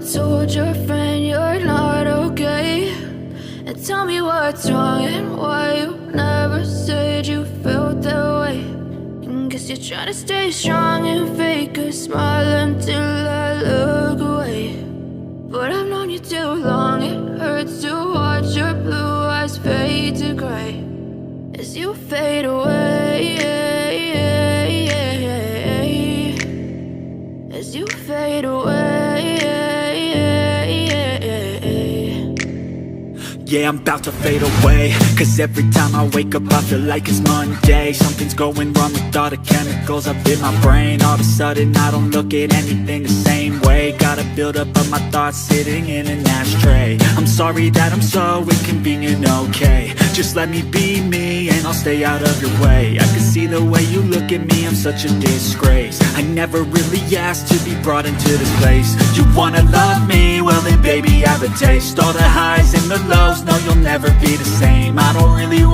told your friend you're not okay? And tell me what's wrong and why you never said you felt that way. And guess you're trying to stay strong and fake a smile until I look away. But I've known you too long, it hurts to watch your blue eyes fade to gray as you fade away, as you fade away. Yeah, I'm about to fade away, cause every time I wake up I feel like it's Monday. Something's going wrong with all the chemicals up in my brain. All of a sudden I don't look at anything the same way. Got a build-up of my thoughts sitting in an ashtray. I'm sorry that I'm so inconvenient, okay? Just let me be me and I'll stay out of your way. I can see the way you look at me, I'm such a disgrace. I never really asked to be brought into this place. You wanna love me? Well then baby, I have a taste. All the highs and the lows, no, you'll never be the same. I don't really